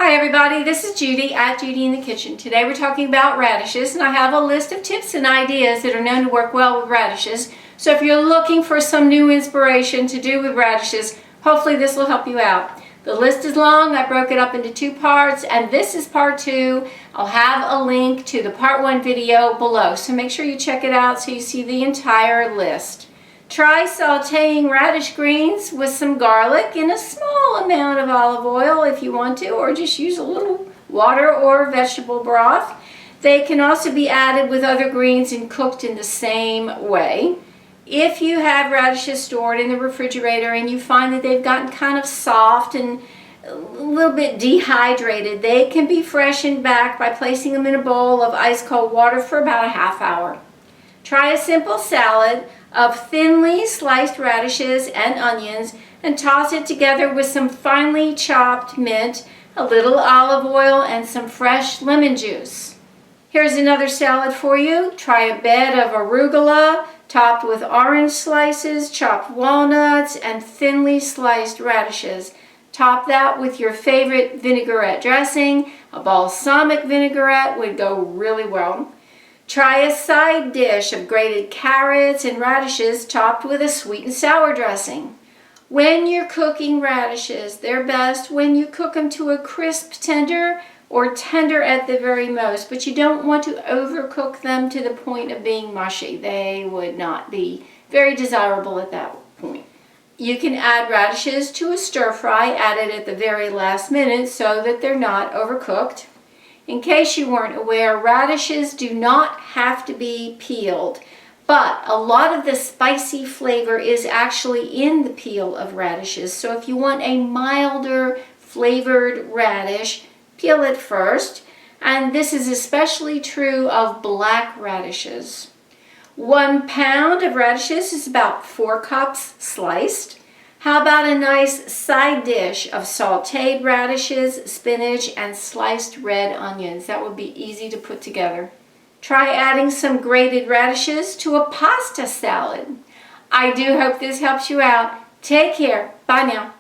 Hi everybody, this is Judy at Judy in the Kitchen. Today we're talking about radishes, and I have a list of tips and ideas that are known to work well with radishes. So if you're looking for some new inspiration to do with radishes, hopefully this will help you out. The list is long. I broke it up into two parts, and this is part 2. I'll have a link to the part 1 video below, so make sure you check it out so you see the entire list. Try sauteing radish greens with some garlic and a small amount of olive oil if you want to, or just use a little water or vegetable broth. They can also be added with other greens and cooked in the same way. If you have radishes stored in the refrigerator and you find that they've gotten kind of soft and a little bit dehydrated, they can be freshened back by placing them in a bowl of ice cold water for about a half hour. Try a simple salad of thinly sliced radishes and onions and toss it together with some finely chopped mint, a little olive oil, and some fresh lemon juice. Here's another salad for you. Try a bed of arugula topped with orange slices, chopped walnuts, and thinly sliced radishes. Top that with your favorite vinaigrette dressing. A balsamic vinaigrette would go really well. Try a side dish of grated carrots and radishes topped with a sweet and sour dressing. When you're cooking radishes, they're best when you cook them to a crisp tender or tender at the very most, but you don't want to overcook them to the point of being mushy. They would not be very desirable at that point. You can add radishes to a stir fry, added at the very last minute so that they're not overcooked. In case you weren't aware, radishes do not have to be peeled, but a lot of the spicy flavor is actually in the peel of radishes. So if you want a milder flavored radish, peel it first, and this is especially true of black radishes. 1 pound of radishes is about 4 cups sliced. How about a nice side dish of sauteed radishes, spinach, and sliced red onions? That would be easy to put together. Try adding some grated radishes to a pasta salad. I do hope this helps you out. Take care. Bye now.